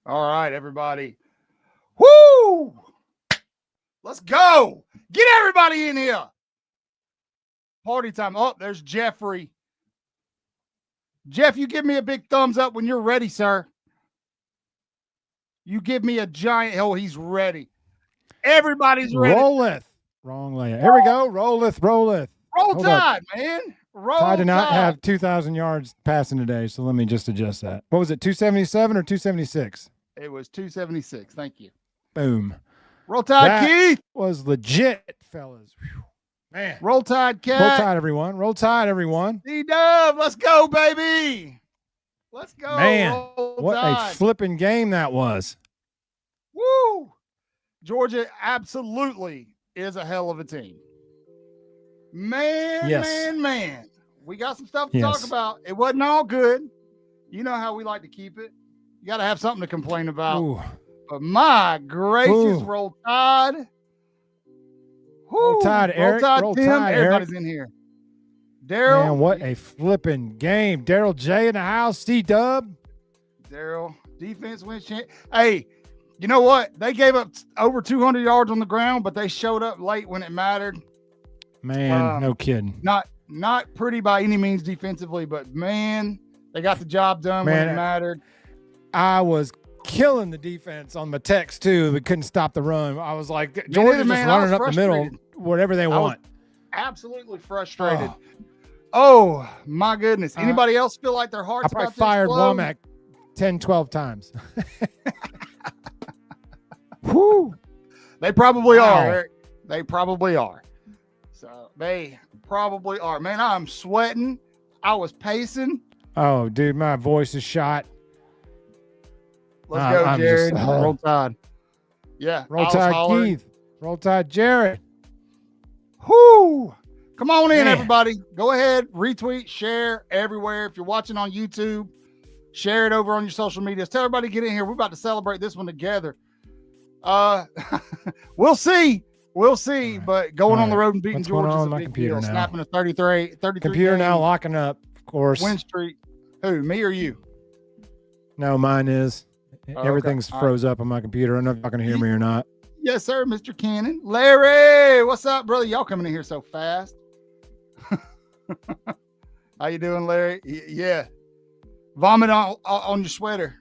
All right, everybody. Woo! Let's go. Get everybody in here. Party time. Oh, there's Jeffrey. Jeff, you give me a big thumbs up when you're ready, sir. You give me a giant. Oh, he's ready. Everybody's ready. Rolleth. Wrong layer. Here we go. Rolleth. Roll Tide, man. Roll Tide did not have 2,000 yards passing today, so let me just adjust that. What was it, 277 or 276? It was 276. Thank you. Boom. Roll Tide, that Keith. Was legit, fellas. Whew. Man. Roll Tide, Cat. Roll Tide, everyone. Roll Tide, everyone. D-Dub, let's go, baby. Let's go. Man, Roll what Tide. a flipping game that was. Woo! Georgia absolutely is a hell of a team. Man. We got some stuff to talk about. It wasn't all good. You know how we like to keep it. You got to have something to complain about. Ooh. But my gracious, Roll Tide. Roll Tide, Eric. Roll Tide, Tim. Everybody's in here. Daryl. Man, what a flipping game. Daryl J in the house. C-Dub. Daryl. Defense wins. Hey, you know what? They gave up over 200 yards on the ground, but they showed up late when it mattered. Man, no kidding. Not pretty by any means defensively, but man, they got the job done when it mattered. I was killing the defense on my text too. We couldn't stop the run. I was like, Georgia just running up the middle, whatever they want. Absolutely frustrated. Oh my goodness. Anybody else feel like their hearts I probably fired Womack 10, 12 times. Whoo. They probably are, Eric. They probably are. So they probably are. Man, I'm sweating. I was pacing. Oh, dude, my voice is shot. Let's go, Jared. Roll Tide. Yeah. Roll Tide, Keith. Roll Tide, Jared. Whoo! Come on in, everybody. Go ahead, retweet, share everywhere. If you're watching on YouTube, share it over on your social medias. Tell everybody to get in here. We're about to celebrate this one together. We'll see. But going on the road and beating Georgia is a big deal. Snapping a 33 computer now locking up, of course. Win streak. Who, me or you? No, mine is. Everything's froze up on my computer. I don't know if y'all can hear me or not. Yes, sir, Mr. Cannon. Larry, what's up, brother? Y'all coming in here so fast. How you doing, Larry? Yeah. Vomit on your sweater.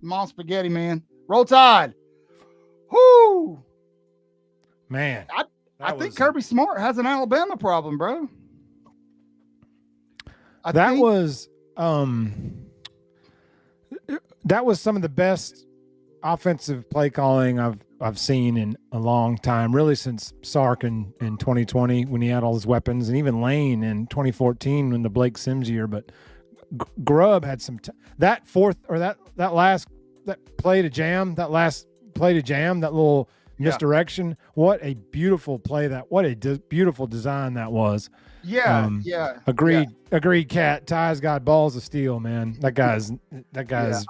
Mom spaghetti, man. Roll Tide. Whoo! Man. I think Kirby Smart has an Alabama problem, bro. That was some of the best offensive play calling I've seen in a long time, really since Sark in 2020 when he had all his weapons, and even Lane in 2014 when the Blake Sims year. But Grubb had some that last play to jam, that little misdirection. What a beautiful play what a beautiful design that was. Yeah. Agreed, Cat. Ty's got balls of steel, man. That guy's. Yeah.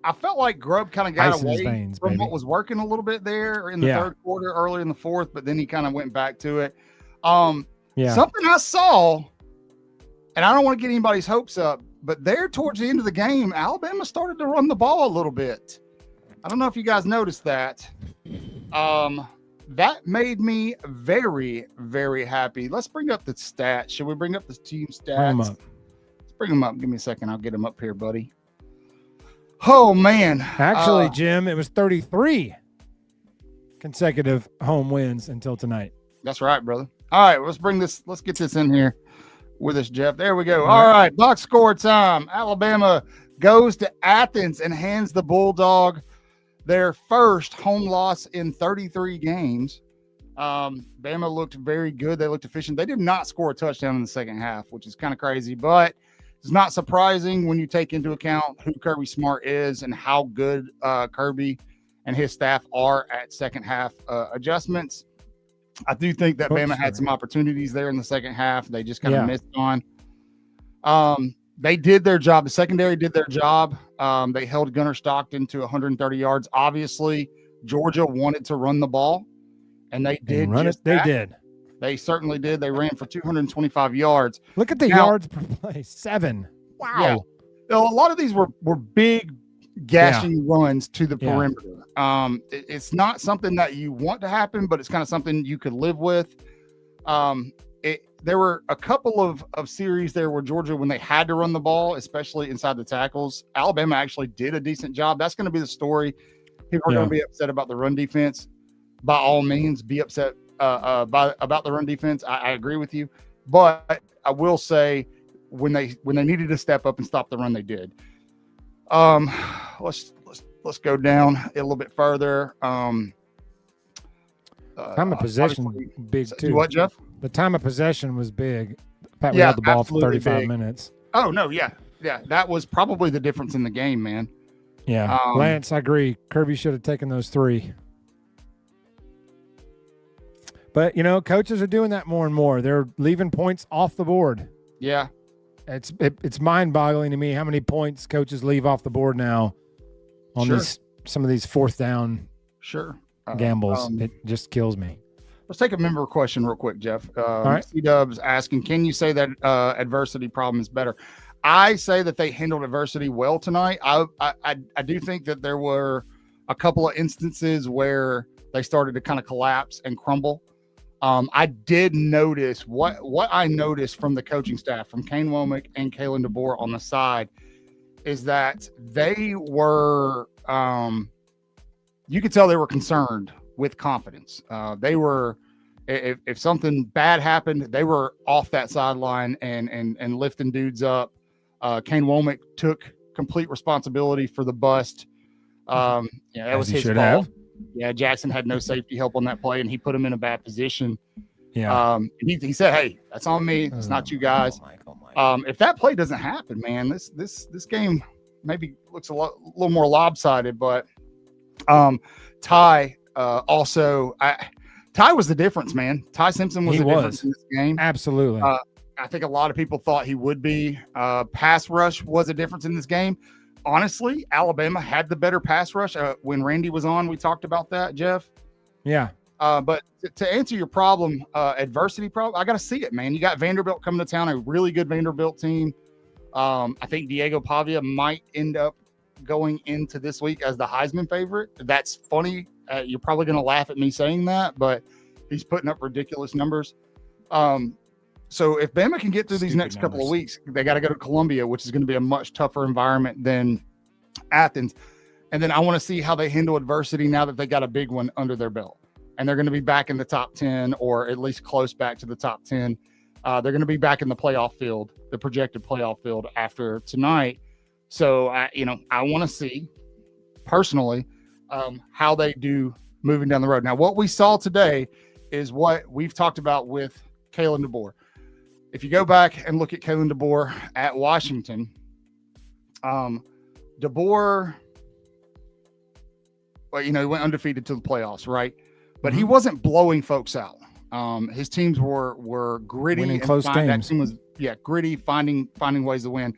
I felt like Grubb kind of got away from what was working a little bit there in the third quarter, early in the fourth, but then he kind of went back to it. Something I saw, and I don't want to get anybody's hopes up, but there towards the end of the game, Alabama started to run the ball a little bit. I don't know if you guys noticed that. That made me very, very happy. Let's bring up the stats. Should we bring up the team stats? Let's bring them up. Give me a second. I'll get them up here, buddy. Oh, man. Actually, Jim, it was 33 consecutive home wins until tonight. That's right, brother. All right, let's get this in here with us, Jeff. There we go. All right, box score time. Alabama goes to Athens and hands the Bulldog their first home loss in 33 games. Bama looked very good. They looked efficient. They did not score a touchdown in the second half, which is kind of crazy, but it's not surprising when you take into account who Kirby Smart is and how good Kirby and his staff are at second half adjustments. I do think that Bama had some opportunities there in the second half. They just kind of missed on. They did their job. The secondary did their job. They held Gunnar Stockton to 130 yards. Obviously, Georgia wanted to run the ball, and they did. They did. They certainly did. They ran for 225 yards. Look at the yards per play. 7. Wow. Yeah. A lot of these were big gashing runs to the perimeter. It's not something that you want to happen, but it's kind of something you could live with. There were a couple of series there where Georgia, when they had to run the ball, especially inside the tackles, Alabama actually did a decent job. That's going to be the story. People are going to be upset about the run defense. By all means, be upset about the run defense. I agree with you, but I will say when they needed to step up and stop the run, they did. Let's go down a little bit further. Time of possession big too. What, Jeff? The time of possession was big. We had the ball for 35 minutes. Oh no, yeah. That was probably the difference in the game, man. Yeah, Lance, I agree. Kirby should have taken those 3. But coaches are doing that more and more. They're leaving points off the board. Yeah, it's mind-boggling to me how many points coaches leave off the board now on some of these fourth down gambles. It just kills me. Let's take a member question real quick, Jeff. All right. C-Dub's asking, can you say that adversity problem is better? I say that they handled adversity well tonight. I do think that there were a couple of instances where they started to kind of collapse and crumble. I did notice what I noticed from the coaching staff, from Kane Womack and Kalen DeBoer on the side, is that they were, you could tell they were concerned with confidence. They were, if something bad happened, they were off that sideline and lifting dudes up. Kane Womack took complete responsibility for the bust. That was his fault. Yeah, Jackson had no safety help on that play, and he put him in a bad position. Yeah. He said, "Hey, that's on me. It's not you guys." If that play doesn't happen, man, this game maybe looks a little more lopsided. But Ty also, Ty was the difference, man. Ty Simpson was the difference in this game. Absolutely. I think a lot of people thought he would be. Pass rush was a difference in this game. Honestly, Alabama had the better pass rush. When Randy was on, we talked about that, Jeff. Yeah. But to answer your problem, adversity problem, I got to see it, man. You got Vanderbilt coming to town, a really good Vanderbilt team. I think Diego Pavia might end up going into this week as the Heisman favorite. That's funny. You're probably going to laugh at me saying that, but he's putting up ridiculous numbers. So if Bama can get through these next couple of weeks, they got to go to Columbia, which is going to be a much tougher environment than Athens. And then I want to see how they handle adversity now that they got a big one under their belt. And they're going to be back in the top 10, or at least close back to the top 10. They're going to be back in the playoff field, the projected playoff field after tonight. So, I want to see personally how they do moving down the road. Now, what we saw today is what we've talked about with Kalen DeBoer. If you go back and look at Kalen DeBoer at Washington, DeBoer, he went undefeated to the playoffs, right? But he wasn't blowing folks out. His teams were gritty, winning close games. That team was gritty, finding ways to win.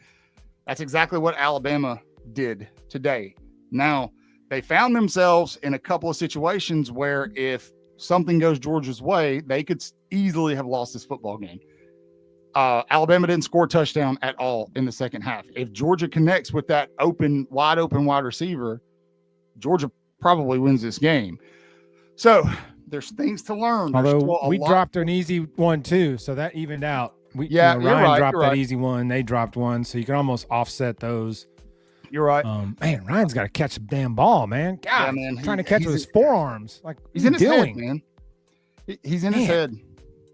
That's exactly what Alabama did today. Now, they found themselves in a couple of situations where if something goes Georgia's way, they could easily have lost this football game. Alabama didn't score a touchdown at all in the second half. If Georgia connects with that wide open wide receiver, Georgia probably wins this game. So there's things to learn. Although we dropped an easy one too, so that evened out. Ryan dropped that easy one. They dropped one, so you can almost offset those. You're right. Man, Ryan's got to catch a damn ball, man. God, man, trying to catch with his forearms. Like he's in his head, man. He's in his head.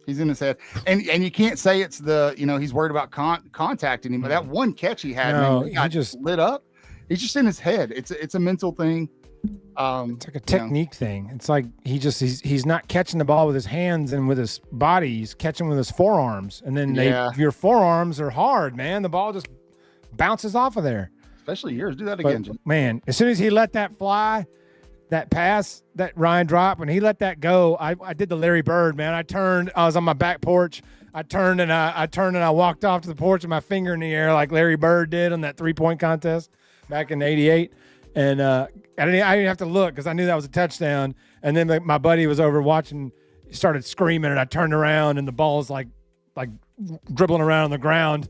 He's in his head. And you can't say it's he's worried about contacting him. But that one catch he had, he just lit up. He's just in his head. It's a mental thing. It's like a technique thing. It's like he's not catching the ball with his hands and with his body. He's catching with his forearms. And then your forearms are hard, man. The ball just bounces off of there. Especially yours. Do that again, Jim. Man, as soon as he let that fly, that pass that Ryan dropped, when he let that go, I did the Larry Bird, man. I was on my back porch. I turned and I walked off to the porch with my finger in the air like Larry Bird did on that 3-point contest back in '88. And I didn't have to look because I knew that was a touchdown. And then my buddy was over watching, started screaming, and I turned around and the ball's like dribbling around on the ground.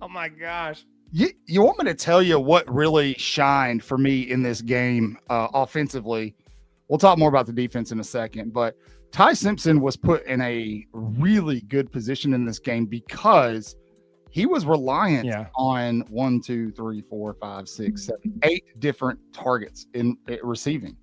Oh my gosh. You want me to tell you what really shined for me in this game offensively? We'll talk more about the defense in a second, but Ty Simpson was put in a really good position in this game because he was reliant on 1, 2, 3, 4, 5, 6, 7, 8 different targets in receiving.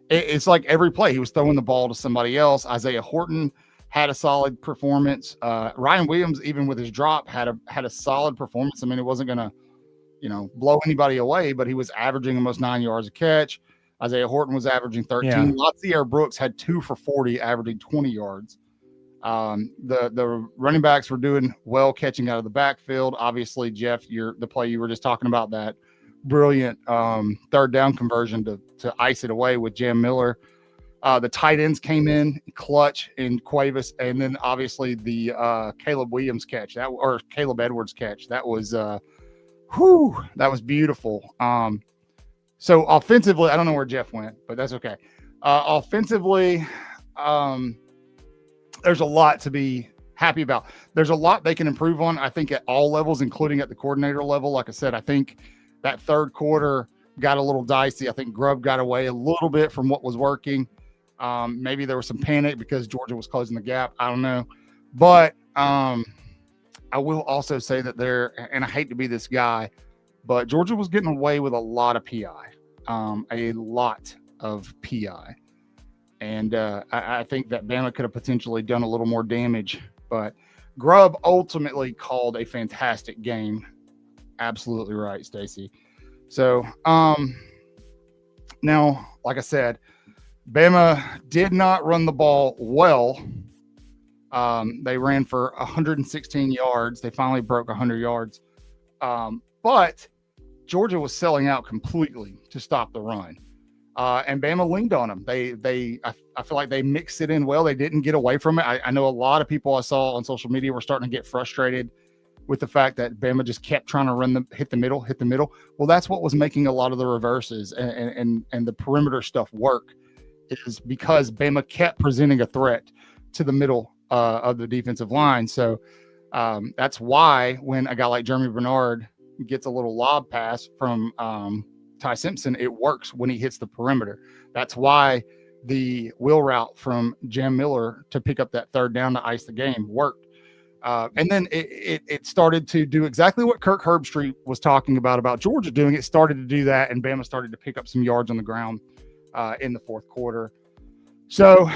It's like every play he was throwing the ball to somebody else. Isaiah Horton had a solid performance. Ryan Williams, even with his drop, had a solid performance. I mean, it wasn't going to, blow anybody away, but he was averaging almost 9 yards a catch. Isaiah Horton was averaging 13. Yeah. Latsier Brooks had 2 for 40, averaging 20 yards. The running backs were doing well catching out of the backfield. Obviously, Jeff, the play you were just talking about, that brilliant third down conversion to ice it away with Jam Miller. The tight ends came in clutch in Cuevas, and then obviously the Caleb Williams catch or Caleb Edwards catch. That was that was beautiful. So offensively, I don't know where Jeff went, but that's okay. Offensively, there's a lot to be happy about. There's a lot they can improve on, I think, at all levels, including at the coordinator level. Like I said, I think that third quarter got a little dicey. I think Grubb got away a little bit from what was working. Maybe there was some panic because Georgia was closing the gap. I don't know. But I will also say that and I hate to be this guy, but Georgia was getting away with a lot of PI, a lot of PI. And I think that Bama could have potentially done a little more damage. But Grubb ultimately called a fantastic game. Absolutely right, Stacy. So now, like I said, Bama did not run the ball well. They ran for 116 yards. They finally broke 100 yards. But Georgia was selling out completely to stop the run. And Bama leaned on them. I feel like they mixed it in well. They didn't get away from it. I know a lot of people I saw on social media were starting to get frustrated with the fact that Bama just kept trying to hit the middle. Well, that's what was making a lot of the reverses and the perimeter stuff work, is because Bama kept presenting a threat to the middle of the defensive line. So that's why when a guy like Jeremy Bernard gets a little lob pass from Ty Simpson, it works when he hits the perimeter. That's why the wheel route from Jam Miller to pick up that third down to ice the game worked. And then it started to do exactly what Kirk Herbstreit was talking about Georgia doing. It started to do that, and Bama started to pick up some yards on the ground in the fourth quarter. So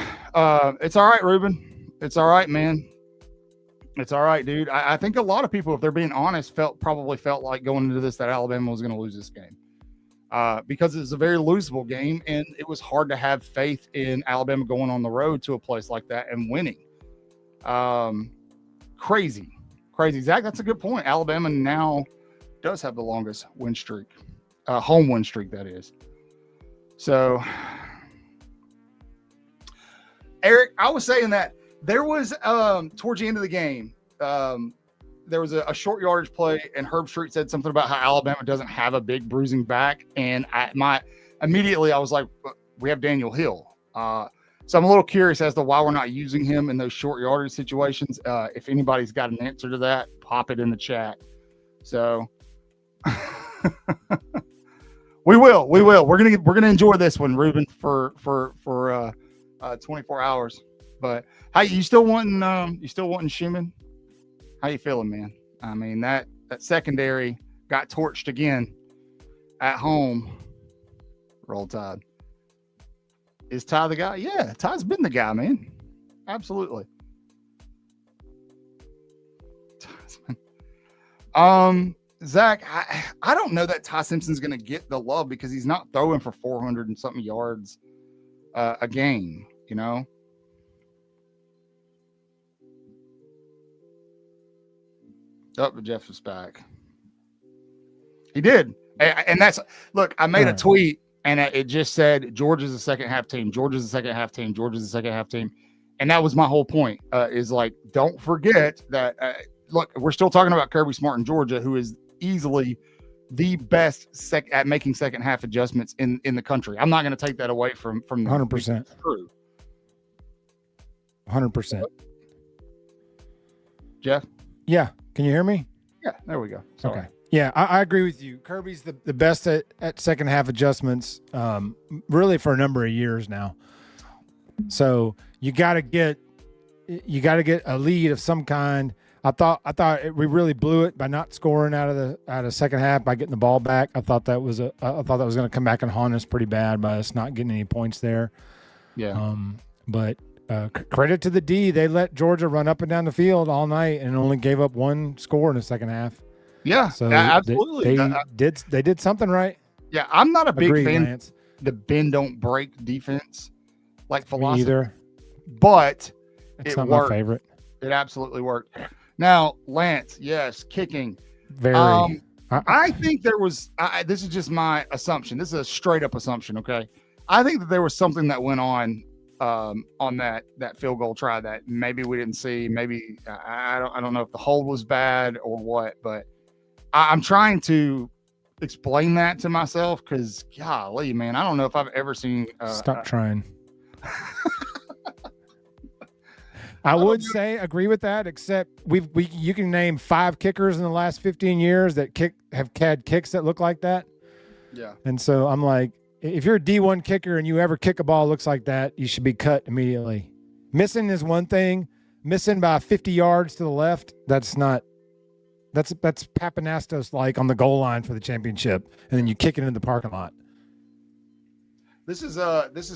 it's all right, Ruben. It's all right, man. It's all right, dude. I think a lot of people, if they're being honest, probably felt like going into this that Alabama was going to lose this game because it's a very losable game, and it was hard to have faith in Alabama going on the road to a place like that and winning. Crazy. Zach, that's a good point. Alabama now does have the longest win streak, home win streak, that is. So, Eric, I was saying that there was, towards the end of the game, there was a short yardage play, and Herbstreit said something about how Alabama doesn't have a big bruising back. And immediately I was like, we have Daniel Hill. So I'm a little curious as to why we're not using him in those short yardage situations. If anybody's got an answer to that, pop it in the chat. So we will. We're gonna enjoy this one, Ruben, for 24 hours. But hey, you still wanting Schumann? How you feeling, man? I mean, that secondary got torched again at home. Roll Tide. Is Ty the guy? Yeah, Ty's been the guy, man. Absolutely. Zach, I don't know that Ty Simpson's going to get the love because he's not throwing for 400 and something yards a game, you know? Oh, but Jeff was back. He did. And that's, look, I made a tweet and it just said, Georgia's the second half team. Georgia's the second half team. Georgia's the second half team. And that was my whole point, is like, don't forget that, look, we're still talking about Kirby Smart in Georgia, who is easily the best at making second half adjustments in the country. I'm not going to take that away from the 100% crew. 100%. Jeff? Yeah. Can you hear me? Yeah, there we go. Sorry. Okay. Yeah, I agree with you. Kirby's the best at second half adjustments, really for a number of years now. So you got to get a lead of some kind. I thought we really blew it by not scoring out of second half by getting the ball back. I thought that was going to come back and haunt us pretty bad by us not getting any points there. Yeah. But credit to the D, they let Georgia run up and down the field all night and only gave up one score in the second half. Yeah, so absolutely. They did something right. Yeah, I'm not a big fan Lance. of the bend don't break defense like philosophy. Me either. But it's it not worked. My favorite. It absolutely worked. Now, Lance, yes, kicking. Very. I think there was. This is just my assumption. This is a straight up assumption. Okay, I think that there was something that went on that field goal try that maybe we didn't see. Maybe I don't know if the hold was bad or what, but I'm trying to explain that to myself because, golly, man, I don't know if I've ever seen. Stop trying. I would say agree with that, except you can name 5 kickers in the last 15 years that have had kicks that look like that. Yeah. And so I'm like, if you're a D1 kicker and you ever kick a ball that looks like that, you should be cut immediately. Missing is one thing. Missing by 50 yards to the left, that's Papanastos like on the goal line for the championship, and then you kick it into the parking lot. This is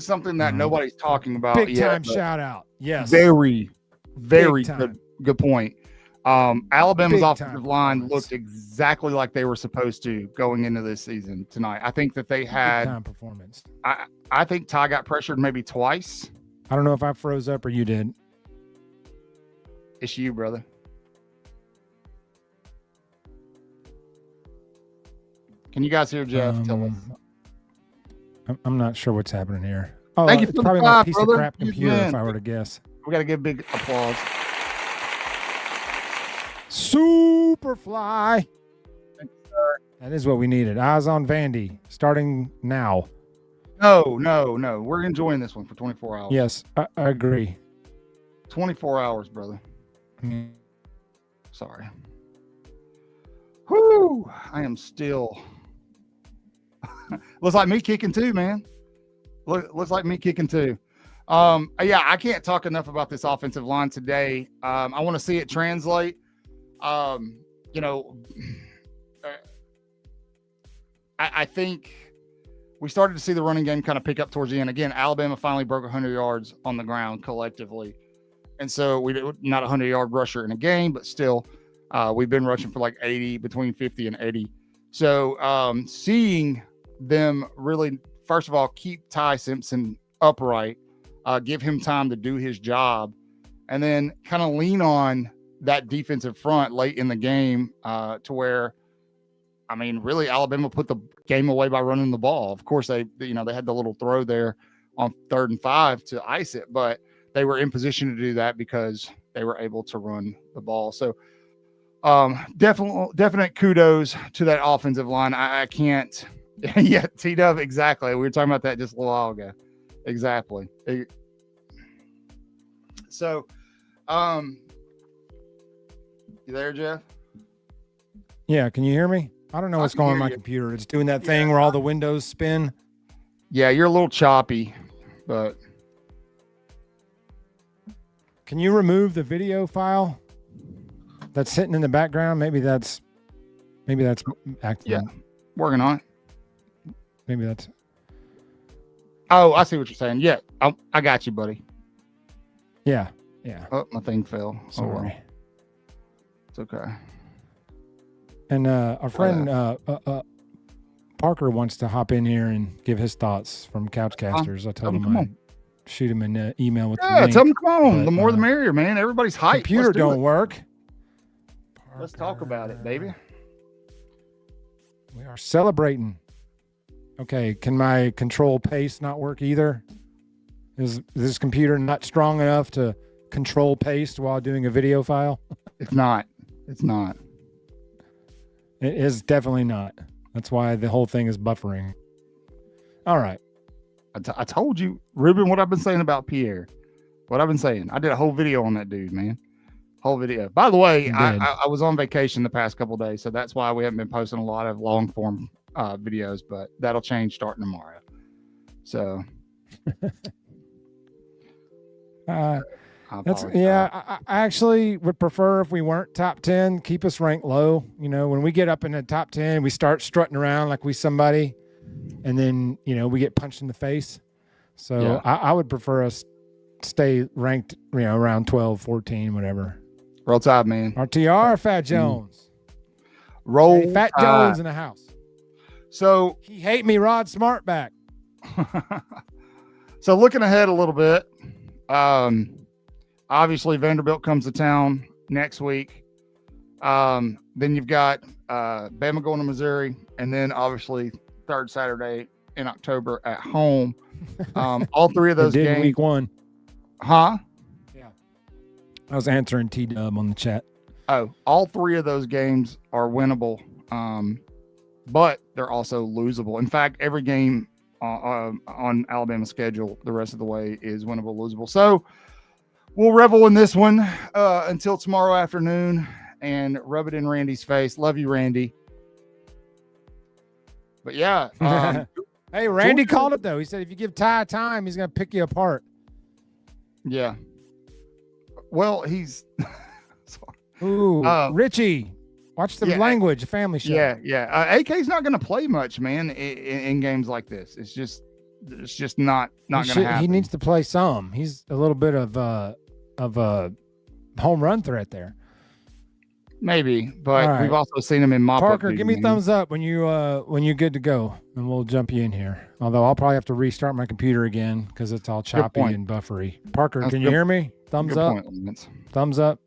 something that nobody's talking about. Big time shout out. Yes. Very good point. Alabama's offensive line looked exactly like they were supposed to going into this season tonight. I think that they had big time performance. I think Ty got pressured maybe twice. I don't know if I froze up or you did. It's you, brother. Can you guys hear Jeff? Tell us. I'm not sure what's happening here. Oh, thank you it's for probably the my five, piece brother. of crap computer, if I were to guess. We got to give big applause. Superfly. Thank you, sir. That is what we needed. Eyes on Vandy, starting now. No. We're enjoying this one for 24 hours. Yes, I agree. 24 hours, brother. Mm. Sorry. Whoo! I am still. Looks like me kicking too, man. Looks like me kicking too. Yeah, I can't talk enough about this offensive line today. I want to see it translate. I think we started to see the running game kind of pick up towards the end. Again, Alabama finally broke 100 yards on the ground collectively. And so we not a 100-yard rusher in a game, but still we've been rushing for like 80, between 50 and 80. So seeing them really, first of all, keep Ty Simpson upright, give him time to do his job, and then kind of lean on that defensive front late in the game to where, I mean, really Alabama put the game away by running the ball. Of course, they had the little throw there on 3rd and 5 to ice it, but they were in position to do that because they were able to run the ball. So definite kudos to that offensive line. I can't. Yeah, T-Dub, exactly. We were talking about that just a little while ago. Exactly. So, you there, Jeff? Yeah, can you hear me? I don't know what's going on my computer. It's doing that thing where all the windows spin. Yeah, you're a little choppy, but can you remove the video file that's sitting in the background? Maybe that's active. Yeah, working on it. Maybe that's. Oh, I see what you're saying. Yeah, I got you, buddy. Yeah. Oh, my thing fell. Sorry. Oh, well. It's okay. And our friend Parker wants to hop in here and give his thoughts from Couchcasters. I told him I'd shoot him an email with the link. Tell him come on. The more the merrier, man. Everybody's hyped. Computer don't work. Parker. Let's talk about it, baby. We are celebrating. Okay, can my control paste not work either? Is this computer not strong enough to control paste while doing a video file? It's not. It's not. It is definitely not. That's why the whole thing is buffering. All right. I told you, Ruben, what I've been saying about Pierre. What I've been saying. I did a whole video on that dude, man. Whole video. By the way, He did. I was on vacation the past couple of days, so that's why we haven't been posting a lot of long form videos, but that'll change starting tomorrow. So I actually would prefer if we weren't top 10, keep us ranked low. You know, when we get up in the top 10, we start strutting around like we somebody, and then, you know, we get punched in the face. So Yeah. I would prefer us stay ranked, you know, around 12, 14, whatever. Roll Tide, man. RTR, Fat Jones. Roll Hey, Fat Tide. Jones in the house. So He hate me, Rod Smartback. so looking ahead a little bit, obviously Vanderbilt comes to town next week. Then you've got Bama going to Missouri, and then obviously third Saturday in October at home. All three of those They did games. week 1. Huh? Yeah. I was answering T-Dub on the chat. Oh, all three of those games are winnable, but they're also losable. In fact, every game on Alabama's schedule the rest of the way is winnable, losable. So we'll revel in this one until tomorrow afternoon and rub it in Randy's face. Love you, Randy. But yeah. Hey, Randy Georgia- called it, though. He said if you give Ty time, he's going to pick you apart. Yeah. Well, he's sorry. Ooh, Richie, watch the yeah, language, family show. Yeah. AK's not going to play much, man, in games like this. It's just not going to happen. He needs to play some. He's a little bit of a home run threat there. Maybe, but All right. we've also seen him in mop-up Parker, give me games. thumbs up when you're good to go, and we'll jump you in here. Although I'll probably have to restart my computer again because it's all choppy point. and buffery. Parker, That's can you good- hear me? Thumbs Good up. point, Lance. Thumbs up.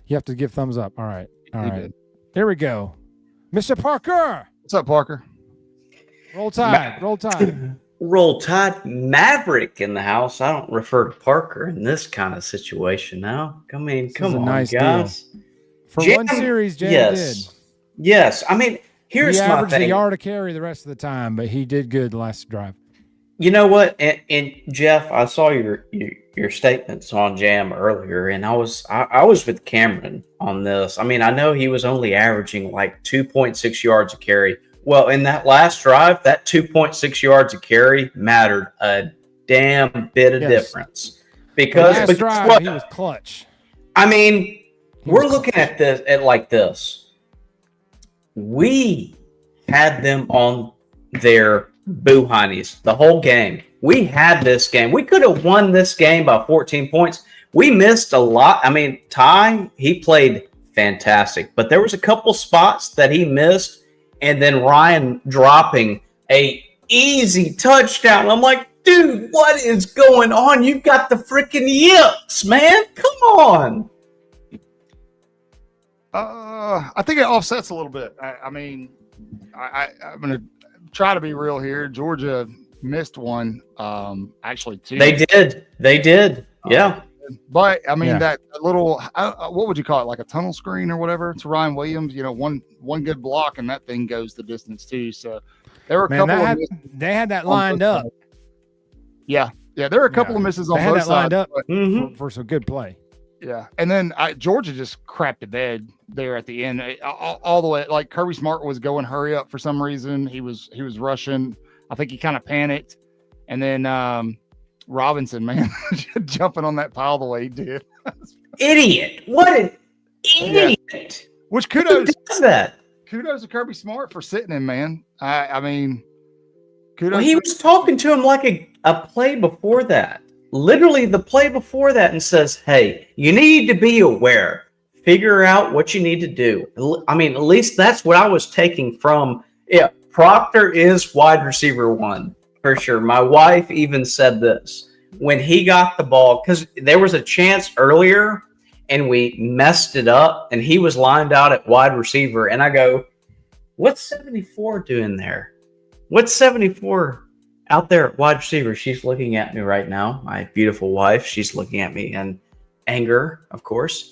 You have to give thumbs up. All right. All He right. did. Here we go. Mr. Parker. What's up, Parker? Roll Tide. Roll Tide. Roll Tide Maverick in the house. I don't refer to Parker in this kind of situation now. I mean, This come is a on, nice guys. For Jam- one series, Jam yes. did. Yes. I mean, here's He my averaged a thing. yard a carry the rest of the time, but he did good the last drive. You know what? And Jeff, I saw your statements on Jam earlier, and I was with Cameron on this. I mean, I know he was only averaging like 2.6 yards a carry. Well, in that last drive, that 2.6 yards a carry mattered a damn bit of Yes. difference. Because last because drive, what? he was clutch. I mean, He we're was looking at this at like this. We had them on their boo-honeys the whole game. We had this game. We could have won this game by 14 points. We missed a lot. I mean, Ty, he played fantastic, but there was a couple spots that he missed, and then Ryan dropping a easy touchdown. I'm like, dude, what is going on? You've got the freaking yips, man. Come on. I think it offsets a little bit. I'm going to try to be real here. Georgia missed one, actually two. They did. Yeah. But I mean, Yeah. that little, what would you call it? Like a tunnel screen or whatever to Ryan Williams, one good block and that thing goes the distance too. So there were a Man, couple of they had that on lined both up. sides. Yeah. There were a couple Yeah. of misses They on had both that lined sides. up. But, Mhm. for some good play. yeah. And then Georgia just crapped the bed there at the end, all the way. Like Kirby Smart was going hurry up for some reason. He was rushing. I think he kind of panicked. And then Robinson, man, jumping on that pile the way he did. Idiot. What an idiot. Which Who kudos does that? to Kirby Smart for sitting him, man. I mean, kudos. Well, he was talking to him like a play before that. Literally the play before that, and says, hey, you need to be aware. Figure out what you need to do. I mean, at least that's what I was taking from. Yeah, Proctor is wide receiver 1 for sure. My wife even said this when he got the ball, because there was a chance earlier and we messed it up, and he was lined out at wide receiver. And I go, what's 74 doing there? What's 74 out there at wide receiver? She's looking at me right now. My beautiful wife. She's looking at me in anger, of course.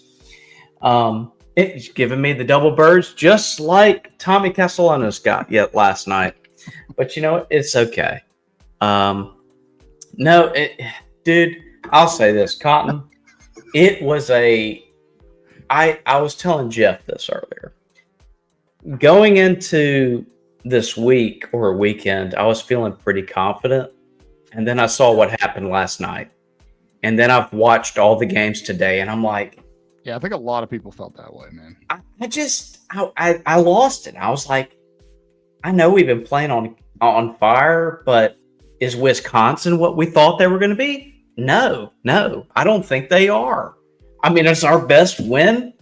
It's giving me the double birds, just like Tommy Castellanos got yet last night. But you know what? It's okay. Dude, I'll say this, Cotton. It was a I was telling Jeff this earlier. Going into this week or weekend, I was feeling pretty confident. And then I saw what happened last night. And then I've watched all the games today, and I'm like, yeah, I think a lot of people felt that way, man. I lost it. I was like, I know we've been playing on fire, but is Wisconsin what we thought they were going to be? No, I don't think they are. I mean, it's our best win.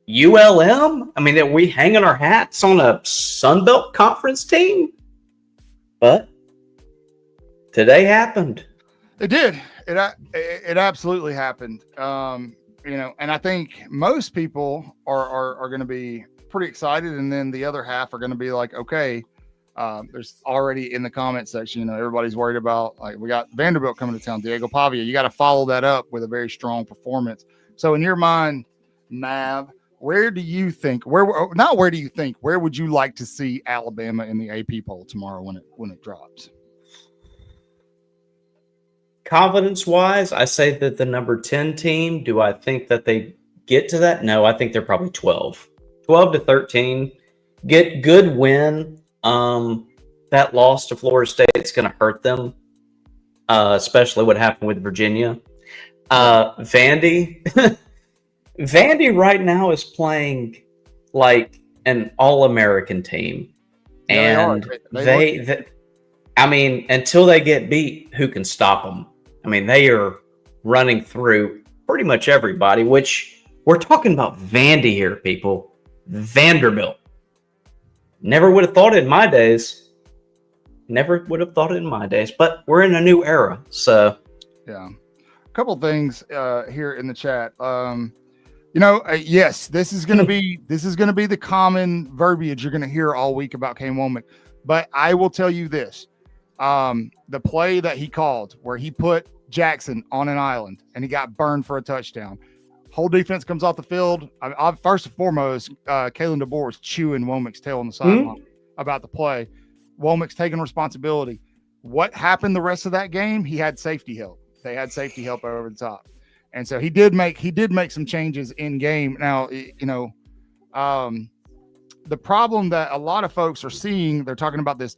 ULM? I mean, are we hanging our hats on a Sun Belt Conference team? But today happened. It did. It absolutely happened. And I think most people are going to be pretty excited, and then the other half are going to be like, okay, there's already in the comment section, everybody's worried about, like, we got Vanderbilt coming to town, Diego Pavia. You got to follow that up with a very strong performance. So in your mind, Mav, where would you like to see Alabama in the AP poll tomorrow when it drops? Confidence-wise, I say that the number 10 team, do I think that they get to that? No, I think they're probably 12 to 13. Get good win. That loss to Florida State is going to hurt them, especially what happened with Virginia. Vandy right now is playing like an all-American team. And I mean, until they get beat, who can stop them? I mean, they are running through pretty much everybody, which we're talking about Vandy here, people. Vanderbilt. Never would have thought it in my days. But we're in a new era, so. Yeah. A couple things here in the chat. Yes, this is going to be the common verbiage you're going to hear all week about Kane Womack. But I will tell you this. The play that he called where he put Jackson on an island and he got burned for a touchdown. Whole defense comes off the field. First and foremost, Kalen DeBoer was chewing Womack's tail on the sideline about the play. Womack's taking responsibility. What happened the rest of that game? He had safety help. They had safety help over the top. And so he did make some changes in game. Now, the problem that a lot of folks are seeing, they're talking about this,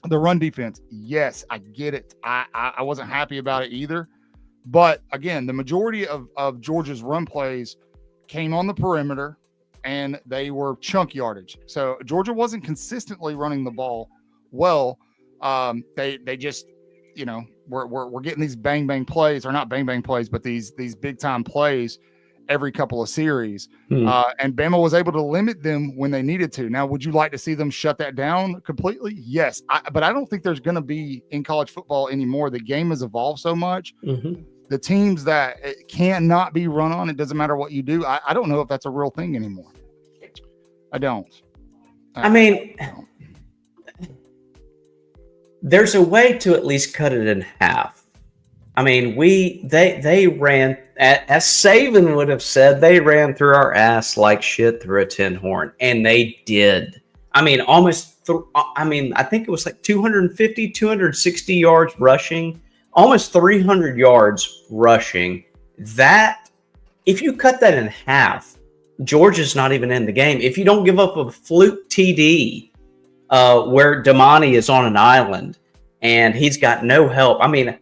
the run defense. Yes, I get it. I wasn't happy about it either. But again, the majority of Georgia's run plays came on the perimeter and they were chunk yardage. So Georgia wasn't consistently running the ball well. They just, we're getting these bang bang plays, or not bang bang plays, but these big time plays every couple of series. And Bama was able to limit them when they needed to. Now, would you like to see them shut that down completely? Yes. But I don't think there's going to be in college football anymore. The game has evolved so much. The teams that cannot be run on, it doesn't matter what you do. I don't know if that's a real thing anymore. I don't. There's a way to at least cut it in half. I mean, they ran, as Saban would have said, they ran through our ass like shit through a tin horn, and they did. I mean, I think it was like 250, 260 yards rushing, almost 300 yards rushing. That, if you cut that in half, Georgia's not even in the game. If you don't give up a fluke TD where Damani is on an island and he's got no help. I mean,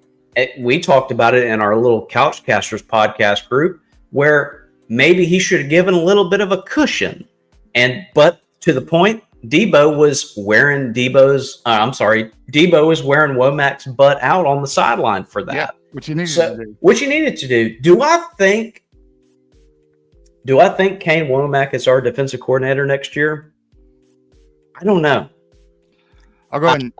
we talked about it in our little Couchcasters podcast group where maybe he should have given a little bit of a cushion. But to the point, Debo was wearing Womack's butt out on the sideline for that. Yeah, which he needed to do. Do I think Kane Womack is our defensive coordinator next year? I don't know. I'll go ahead.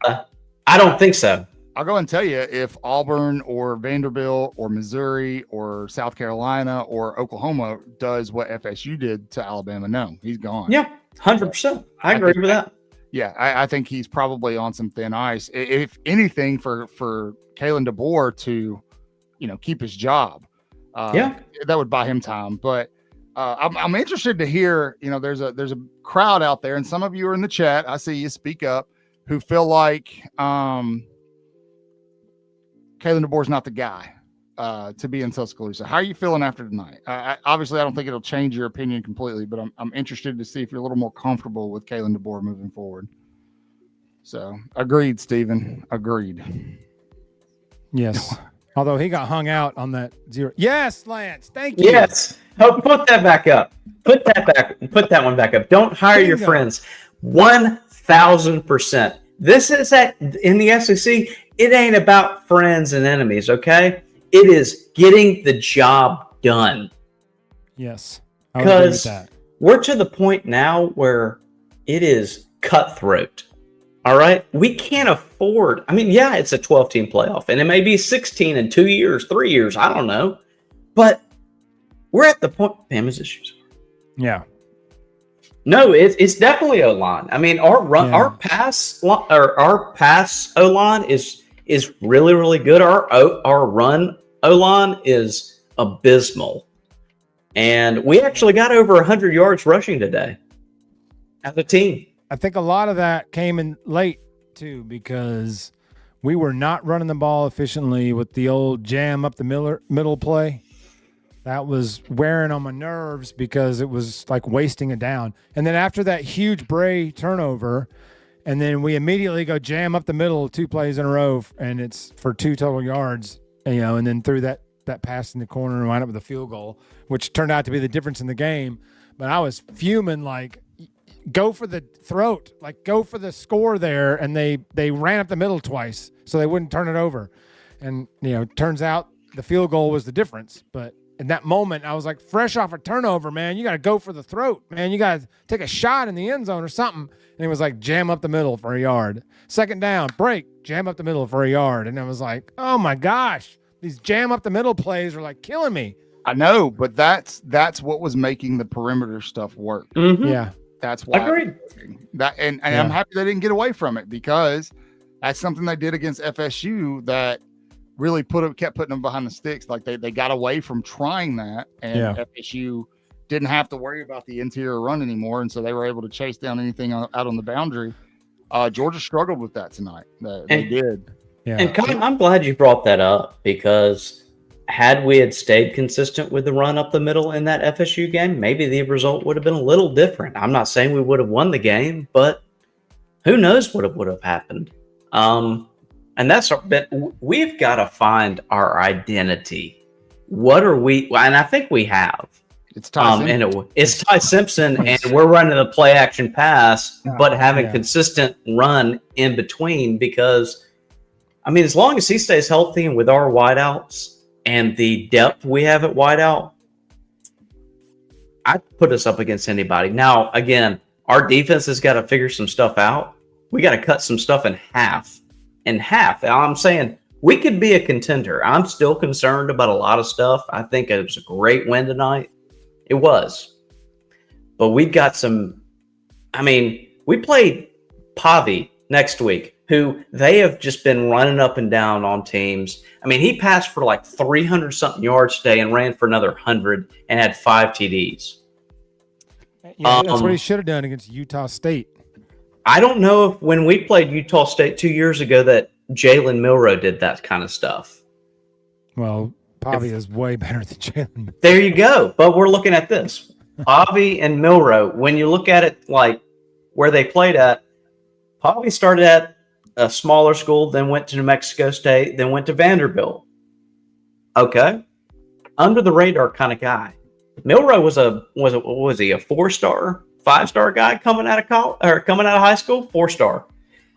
I don't think so. I'll go and tell you, if Auburn or Vanderbilt or Missouri or South Carolina or Oklahoma does what FSU did to Alabama, no, he's gone. Yeah, 100%. I agree with that. Yeah, I think he's probably on some thin ice. If anything, for Kalen DeBoer to, keep his job, that would buy him time. But I'm interested to hear. There's a crowd out there, and some of you are in the chat. I see you speak up, who feel like Kalen DeBoer's not the guy. to be in Tuscaloosa. How are you feeling after tonight? Obviously, I don't think it'll change your opinion completely, but I'm interested to see if you're a little more comfortable with Kalen DeBoer moving forward. So, agreed, Stephen. Agreed. Yes. Although he got hung out on that 0. Yes, Lance. Thank you. Yes. Oh, put that back up. Put that one back up. Don't hire your friends. 1,000%. This is in the SEC. It ain't about friends and enemies, okay? It is getting the job done. Yes. I would agree with that. We're to the point now where it is cutthroat. All right? We can't afford. I mean, yeah, it's a 12-team playoff, and it may be 16 in 2 years, 3 years. I don't know. But we're at the point. Bama's issues. Yeah. No, it's definitely O-line. I mean, our pass O-line is really, really good. Our run O-line is abysmal. And we actually got over 100 yards rushing today as a team. I think a lot of that came in late, too, because we were not running the ball efficiently with the old jam up the middle play. That was wearing on my nerves because it was like wasting it down. And then after that huge Bray turnover, and then we immediately go jam up the middle 2 plays in a row, and it's for 2 total yards, and then threw that pass in the corner and wound up with a field goal, which turned out to be the difference in the game. But I was fuming, like, go for the throat, like go for the score there, and they ran up the middle twice so they wouldn't turn it over. And, turns out the field goal was the difference. But in that moment, I was like, fresh off a turnover, man, you got to go for the throat, man. You got to take a shot in the end zone or something. And it was like, jam up the middle for a yard. Second down, break, jam up the middle for a yard. And I was like, oh my gosh, these jam up the middle plays are like killing me. I know, but that's what was making the perimeter stuff work. Mm-hmm. Yeah. That's why. Agreed. And I'm happy they didn't get away from it, because that's something they did against FSU that really kept putting them behind the sticks. Like they got away from trying that, and FSU didn't have to worry about the interior run anymore, and so they were able to chase down anything out on the boundary. Georgia struggled with that tonight. They did. Yeah. And Colin, I'm glad you brought that up, because had we had stayed consistent with the run up the middle in that FSU game, maybe the result would have been a little different. I'm not saying we would have won the game, but who knows what would have happened. And that's we've got to find our identity. What are we? And I think we have. It's Ty Simpson. It's Ty Simpson, and we're running the play action pass, but having consistent run in between. Because, I mean, as long as he stays healthy and with our wideouts and the depth we have at wideout, I'd put us up against anybody. Now, again, our defense has got to figure some stuff out. We got to cut some stuff in half. I'm saying we could be a contender. I'm still concerned about a lot of stuff. I think it was a great win tonight. It was. But we've got some. I mean, we played Pavi next week, who they have just been running up and down on teams. I mean, he passed for like 300-something yards today and ran for another 100 and had 5 TDs. Yeah, that's what he should have done against Utah State. I don't know if when we played Utah State 2 years ago that Jalen Milroe did that kind of stuff. Well, Pavi is way better than Jalen. There you go. But we're looking at this. Pavi and Milroe, when you look at it like where they played at, Pavi started at a smaller school, then went to New Mexico State, then went to Vanderbilt. Okay. Under the radar kind of guy. Milroe was he a 4-star, 5-star guy coming out of college or coming out of high school? 4-star.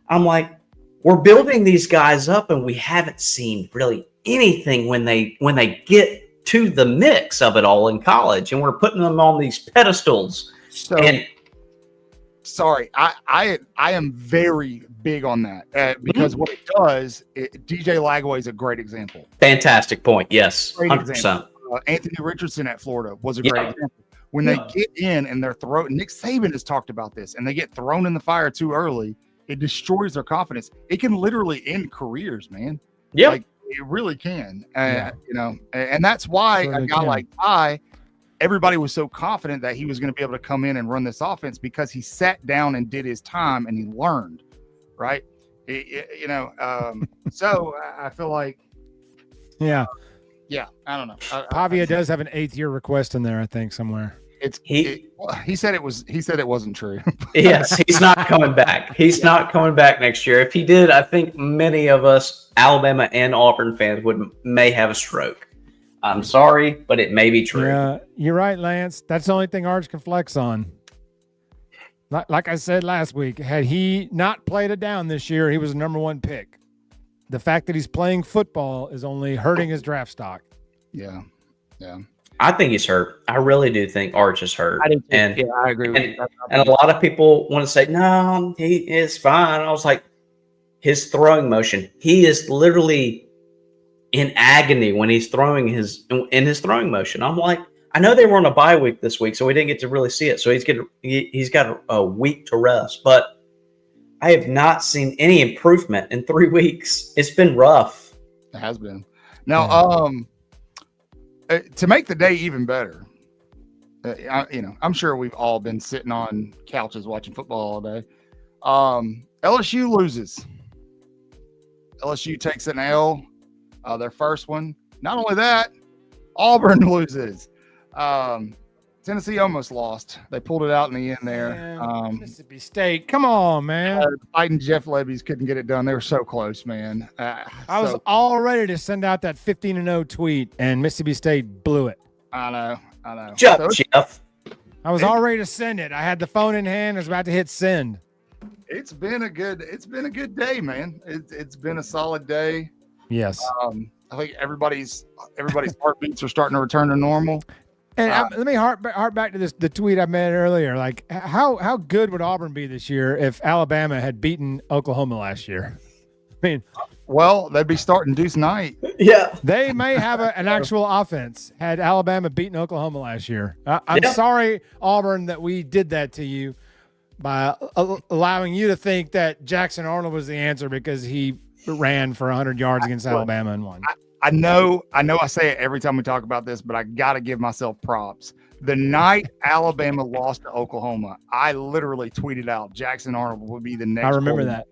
I'm like, we're building these guys up, and we haven't seen really anything when they get to the mix of it all in college, and we're putting them on these pedestals. Sorry, I am very big on that because what it does, DJ Lagway is a great example. Fantastic point. Yes, great 100%. Example. Anthony Richardson at Florida was a great example. When they get in and they're thrown, Nick Saban has talked about this, and they get thrown in the fire too early, it destroys their confidence. It can literally end careers, man. Yeah, like it really can. And that's why a guy like Ty, everybody was so confident that he was going to be able to come in and run this offense because he sat down and did his time and he learned, right? So I feel like, Yeah, I don't know. Pavia does have an 8th-year request in there, I think, somewhere. He said it was. He said it wasn't true. Yes, he's not coming back. He's not coming back next year. If he did, I think many of us Alabama and Auburn fans may have a stroke. I'm sorry, but it may be true. Yeah, you're right, Lance. That's the only thing Arch can flex on. Like I said last week, had he not played it down this year, he was the number 1 pick. The fact that he's playing football is only hurting his draft stock. Yeah. I think he's hurt. I really do think Arch is hurt. I agree with you. And a lot of people want to say, no, he is fine. I was like, his throwing motion, he is literally in agony when he's throwing in his throwing motion. I'm like, I know they were on a bye week this week, so we didn't get to really see it. So he's got a week to rest. But I have not seen any improvement in 3 weeks. It's been rough. It has been. Now, to make the day even better, I'm sure we've all been sitting on couches watching football all day. LSU loses. LSU takes an L, their first one. Not only that, Auburn loses. Tennessee almost lost. They pulled it out in the end there. Mississippi State, come on, man. Fighting Jeff Lebby's couldn't get it done. They were so close, man. I was all ready to send out that 15-0 tweet, and Mississippi State blew it. I know. Jeff. I was all ready to send it. I had the phone in hand. I was about to hit send. It's been a good day, man. It's been a solid day. Yes. I think everybody's heartbeats are starting to return to normal. And let me hark back to the tweet I made earlier. Like, how good would Auburn be this year if Alabama had beaten Oklahoma last year? I mean, well, they'd be starting Deuce Knight. Yeah, they may have an actual offense had Alabama beaten Oklahoma last year. I'm sorry, Auburn, that we did that to you by allowing you to think that Jackson Arnold was the answer because he ran for 100 yards against Alabama and won. I know I say it every time we talk about this, but I got to give myself props. The night Alabama lost to Oklahoma, I literally tweeted out Jackson Arnold would be the next. I remember that.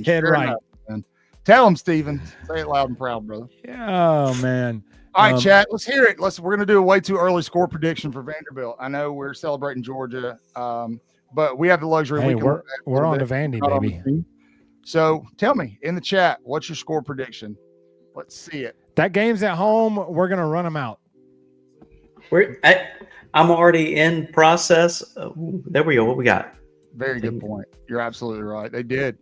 Dead right. Enough, man. Tell him, Steven. Say it loud and proud, brother. Oh, man. All right, chat. Let's hear it. We're going to do a way too early score prediction for Vanderbilt. I know we're celebrating Georgia, but we have the luxury. Hey, we're on to Vandy, baby. So tell me in the chat, what's your score prediction? Let's see it. That game's at home. We're going to run them out. I'm already in process. There we go. What we got? Very good point. You're absolutely right. They did.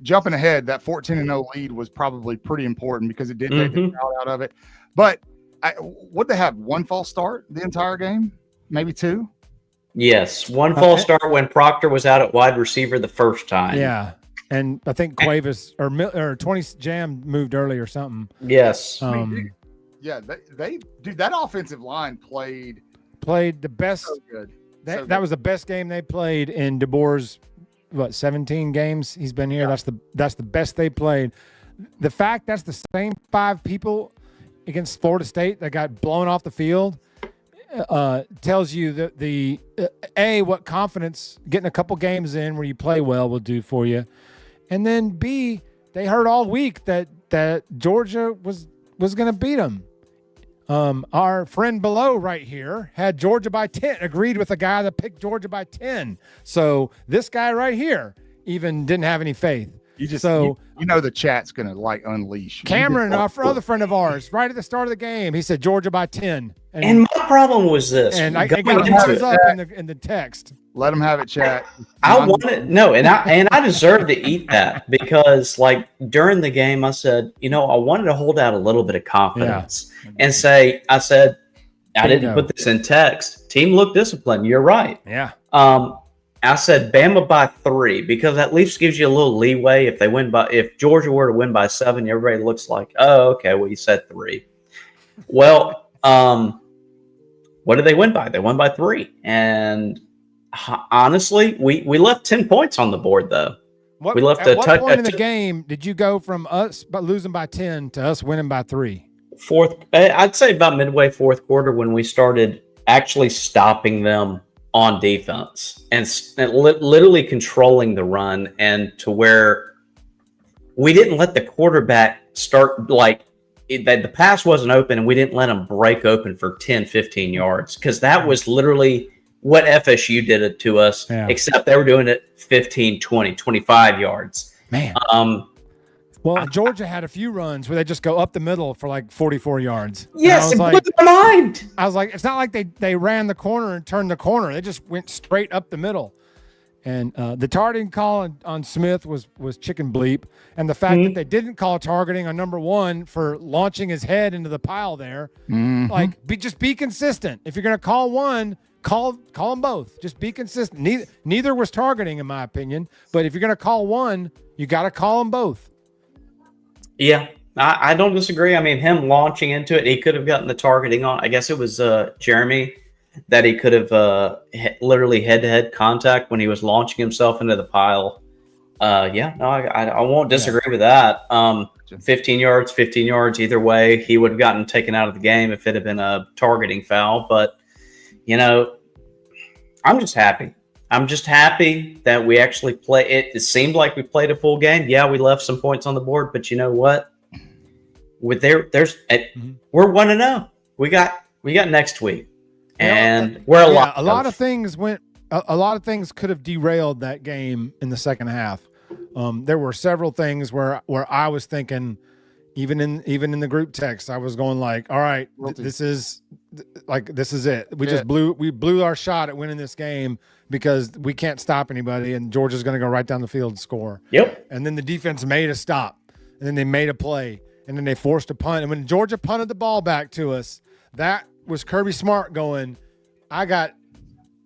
Jumping ahead, that 14-0 lead was probably pretty important because it did take the crowd out of it. But would they have one false start the entire game? Maybe 2? Yes. One false start when Proctor was out at wide receiver the first time. Yeah. And I think Cuevas or 20 Jam moved early or something. Yes. Yeah, that offensive line played the best. So good. That was the best game they played in DeBoer's 17 games he's been here. Yeah. That's the best they played. The fact that's the same 5 people against Florida State that got blown off the field tells you that what confidence getting a couple games in where you play well will do for you. And then B, they heard all week that Georgia was going to beat them. Our friend below right here had Georgia by 10, agreed with a guy that picked Georgia by 10. So this guy right here even didn't have any faith. The chat's going to unleash. Cameron, our other friend of ours, right at the start of the game, he said Georgia by 10. And my problem was this. And I got thumbs up in the text. Let them have it, chat. I deserve to eat that because during the game I said, I wanted to hold out a little bit of confidence and say, I didn't put this in text. Team looked disciplined. You're right. Yeah. I said Bama by 3 because at least gives you a little leeway if Georgia were to win by 7, everybody looks like, oh, okay, well you said 3. Well, what did they win by? They won by 3. And honestly, we left 10 points on the board, though. We left at what point in the game did you go from us losing by 10 to us winning by 3? I'd say about midway fourth quarter when we started actually stopping them on defense and literally controlling the run, and to where we didn't let the quarterback start that the pass wasn't open and we didn't let them break open for 10, 15 yards, because that was literally what FSU did it to us, except they were doing it 15, 20, 25 yards. Man. Well, Georgia had a few runs where they just go up the middle for like 44 yards. Yes, it blew my mind. I was like, it's not like they ran the corner and turned the corner. They just went straight up the middle. And the targeting call on Smith was chicken bleep. And the fact that they didn't call targeting on number 1 for launching his head into the pile there, like, just be consistent. If you're going to call one, call them both. Just be consistent. Neither was targeting, in my opinion. But if you're going to call one, you got to call them both. Yeah, I don't disagree. I mean, him launching into it, he could have gotten the targeting on. I guess it was Jeremy that he could have literally head-to-head contact when he was launching himself into the pile. I won't disagree with that. 15 yards, either way, he would have gotten taken out of the game if it had been a targeting foul. But, I'm just happy. I'm just happy that we actually play. It seemed like we played a full game. Yeah, we left some points on the board, but you know what? We're 1-0. We got next week, and we're alive. A lot of things went. A lot of things could have derailed that game in the second half. There were several things where I was thinking, even in the group text, I was going like, all right, this is it. We blew our shot at winning this game because we can't stop anybody, and Georgia's going to go right down the field and score. Yep. And then the defense made a stop, and then they made a play, and then they forced a punt. And when Georgia punted the ball back to us, that was Kirby Smart going, I got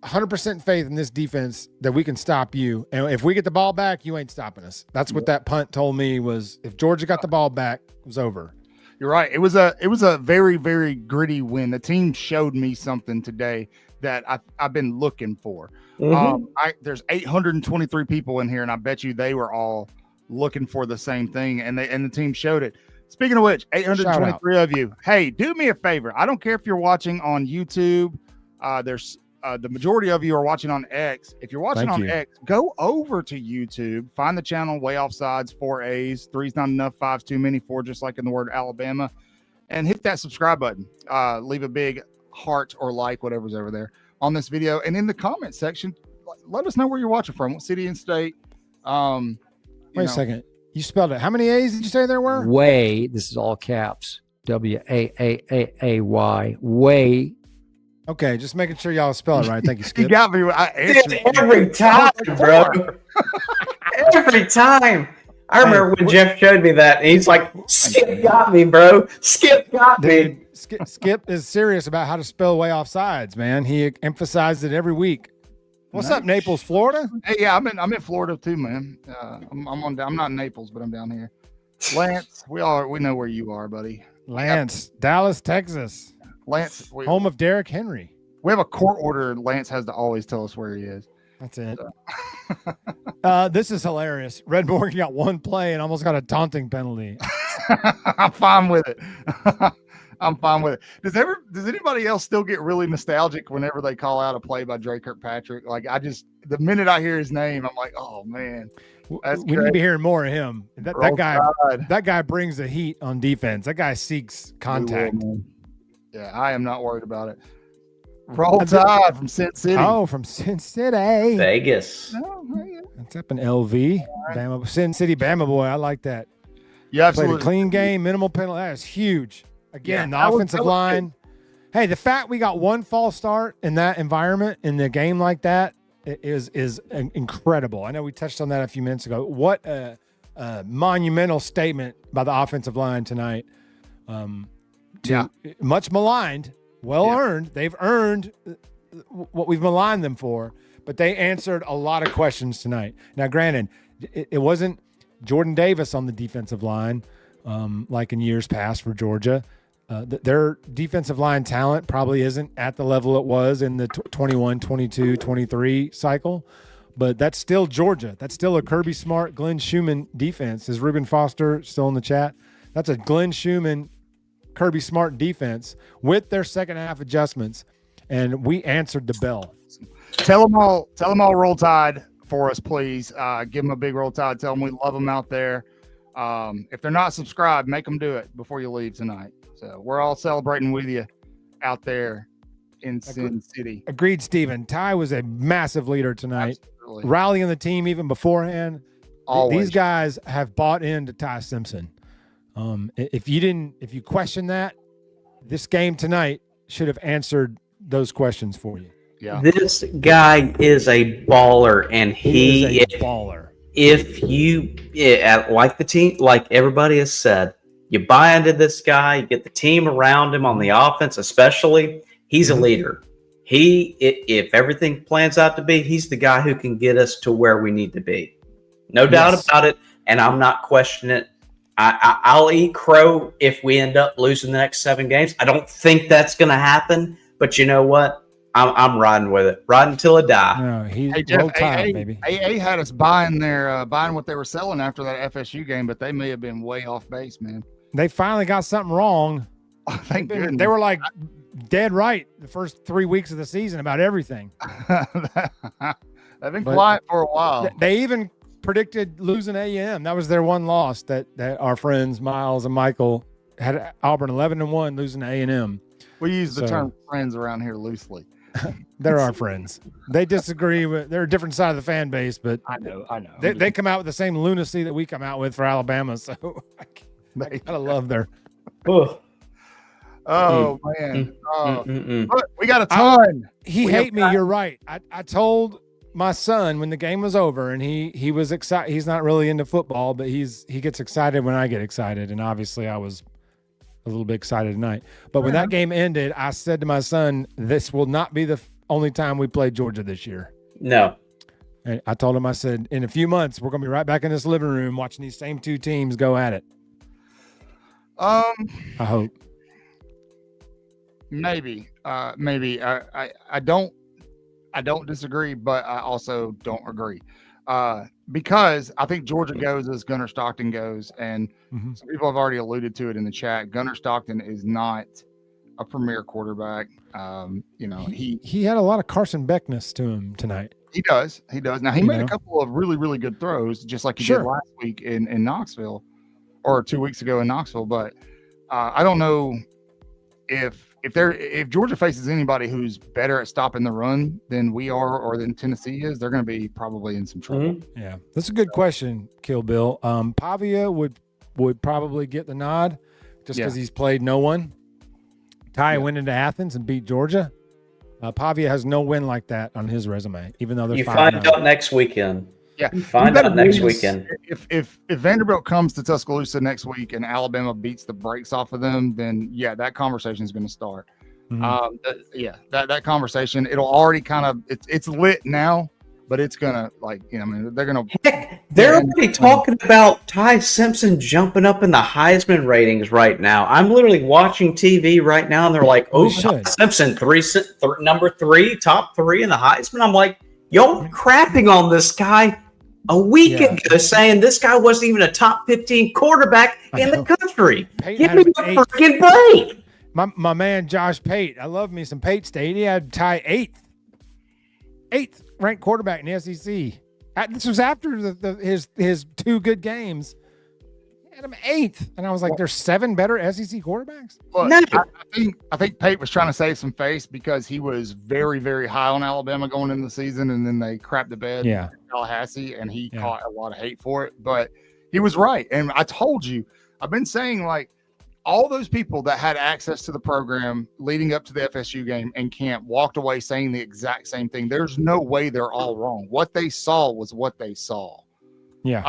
100% faith in this defense that we can stop you. And if we get the ball back, you ain't stopping us. That's what that punt told me was if Georgia got the ball back, it was over. You're right. It was a very, very gritty win. The team showed me something today that I've been looking for. There's 823 people in here, and I bet you they were all looking for the same thing, and the team showed it. Speaking of which, 823 of you, hey, do me a favor. I don't care if you're watching on YouTube. There's the majority of you are watching on X. If you're watching on X, go over to YouTube, find the channel Waaaay Offsides, 4 A's, 3's not enough, 5's too many, 4 just like in the word Alabama, and hit that subscribe button. Leave a big heart or like, whatever's over there on this video, and in the comment section, let us know where you're watching from, what city and state. Wait a second, you spelled it. How many A's did you say there were? Way. This is all caps. WAAAAY. Way. Okay, just making sure y'all spell it right. Thank you, Skip. You got me. I answered every time, bro. Every time. I remember when Jeff showed me that, and he's like, Skip got me, bro. Skip got me. Skip is serious about how to spell Waaaay Offsides, man. He emphasized it every week. What's up, Naples, Florida? Hey, yeah, I'm in Florida too, man. I'm not in Naples, but I'm down here. Lance, we know where you are, buddy. Lance, Dallas, Texas. Lance, home of Derrick Henry. We have a court order. Lance has to always tell us where he is. That's it. This is hilarious. Red Morgan got one play and almost got a taunting penalty. I'm fine with it. I'm fine with it. Does anybody else still get really nostalgic whenever they call out a play by Dre Kirkpatrick? Like, the minute I hear his name, I'm like, oh man, we need to be hearing more of him. That guy brings the heat on defense. That guy seeks contact. Yeah, I am not worried about it. Roll Tide from Sin City. Oh, from Sin City. Vegas. Oh, yeah. That's up in LV. Right. Bama, Sin City, Bama boy. I like that. Yeah, absolutely. Played a clean game, minimal penalty. That is huge. Again, the offensive line. Hey, the fact we got one false start in that environment in the game like that is incredible. I know we touched on that a few minutes ago. What a monumental statement by the offensive line tonight. Much maligned, earned. They've earned what we've maligned them for, but they answered a lot of questions tonight. Now, granted, it wasn't Jordan Davis on the defensive line like in years past for Georgia. Their defensive line talent probably isn't at the level it was in the 21, 22, 23 cycle, but that's still Georgia. That's still a Kirby Smart, Glenn Schumann defense. Is Reuben Foster still in the chat? That's a Glenn Schumann, Kirby Smart defense with their second half adjustments, and we answered the bell. Tell them all Roll Tide for us, please. Give them a big Roll Tide. Tell them we love them out there. If they're not subscribed, make them do it before you leave tonight. So we're all celebrating with you out there in Sin City. Agreed, Steven. Ty was a massive leader tonight, Absolutely. rallying the team even beforehand. Always. These guys have bought into Ty Simpson. If you question that, this game tonight should have answered those questions for you. Yeah. This guy is a baller, and He is a baller. If you like the team, like everybody has said, you buy into this guy, you get the team around him on the offense, especially. He's a leader. If everything plans out to be, he's the guy who can get us to where we need to be. No doubt about it, and I'm not questioning it. I'll eat crow if we end up losing the next 7 games. I don't think that's going to happen, but you know what? I'm riding with it, riding until I die. No, he's Hey, Jeff, roll tide, baby. AA had us buying what they were selling after that FSU game, but they may have been way off base, man. They finally got something wrong. Thank goodness. They were like dead right the first 3 weeks of the season about everything. They've been quiet for a while. They even predicted losing A&M. That was their one loss that our friends Miles and Michael had Auburn 11-1 losing to A&M. We use the term friends around here loosely. They're our friends. They disagree they're a different side of the fan base, but I know. They come out with the same lunacy that we come out with for Alabama. So I gotta love their. Oh man. Look, we got a ton. He hate me. You're right. I told my son when the game was over, and he was excited. He's not really into football, but he gets excited when I get excited, and obviously I was a little bit excited tonight. But when that game ended, I said to my son, "This will not be the only time we play Georgia this year." No. And I told him, I said, in a few months, we're going to be right back in this living room watching these same 2 teams go at it. I hope. Maybe. I don't disagree, but I also don't agree. Because I think Georgia goes as Gunnar Stockton goes, and some people have already alluded to it in the chat. Gunnar Stockton is not a premier quarterback. He had a lot of Carson Beckness to him tonight. He does. Now he made a couple of really, really good throws, just like he did last week in Knoxville, or 2 weeks ago in Knoxville. But I don't know if Georgia faces anybody who's better at stopping the run than we are or than Tennessee is, they're going to be probably in some trouble. Yeah, that's a good question, Kill Bill. Pavia would probably get the nod just because he's played no one. Ty went into Athens and beat Georgia. Pavia has no win like that on his resume, even though they're 5-0. Find out next weekend. Yeah, you find out next weekend. If Vanderbilt comes to Tuscaloosa next week and Alabama beats the brakes off of them, then that conversation is going to start. That conversation, it'll already kind of it's lit now, but it's gonna they're gonna. They're already talking about Ty Simpson jumping up in the Heisman ratings right now. I'm literally watching TV right now, and they're like, "Oh, Ty Simpson, number 3, top 3 in the Heisman." I'm like, "Y'all crapping on this guy a week ago, saying this guy wasn't even a top 15 quarterback in the country. Give me a freaking break." My man Josh Pate, I love me some Pate State. He had Ty 8th ranked quarterback in the SEC. This was after his 2 good games. He had him 8th, and I was like, "There's 7 better SEC quarterbacks." Look, no. I think Pate was trying to save some face because he was very, very high on Alabama going into the season, and then they crapped the bed in Tallahassee, and he caught a lot of hate for it. But he was right, and I told you, I've been saying, like, all those people that had access to the program leading up to the FSU game and camp walked away saying the exact same thing. There's no way they're all wrong. What they saw was what they saw. Yeah.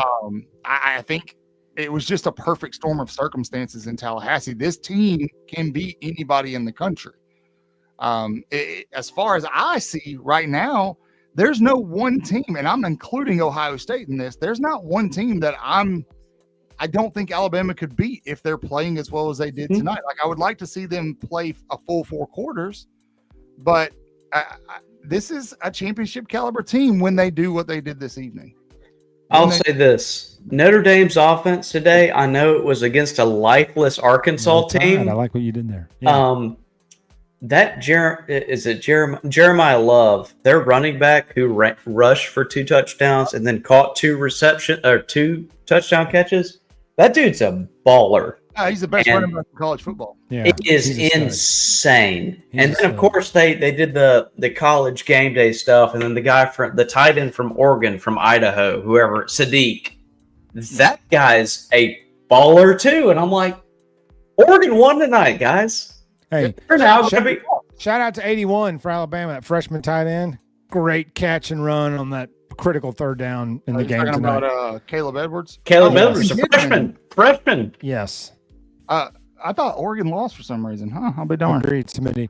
I think it was just a perfect storm of circumstances in Tallahassee. This team can beat anybody in the country. As far as I see right now, there's no one team, and I'm including Ohio State in this. There's not one team that I don't think Alabama could beat if they're playing as well as they did tonight. Like, I would like to see them play a full 4 quarters, but this is a championship caliber team when they do what they did this evening. I'll say this: Notre Dame's offense today, I know it was against a lifeless Arkansas team. I like what you did there. Yeah. Jeremiah Love, their running back who rushed for 2 touchdowns and then caught 2 touchdown catches. That dude's a baller. He's the best And- running back in college football. Yeah, It is he's a stud. insane. He's And a then, of stud. course, they did the college game day stuff, and then the guy from the tight end from Oregon, from Idaho, whoever, Sadiq. That guy's a baller too. And I'm like, Oregon won tonight, guys. Hey, They're now going to be. shout out to 81 for Alabama, that freshman tight end. Great catch and run on that critical third down in the game Talking tonight. about Caleb Edwards. Caleb Oh, Edwards, a yes. freshman. Yes. I thought Oregon lost for some reason. I'll be darned. Agreed, Smitty.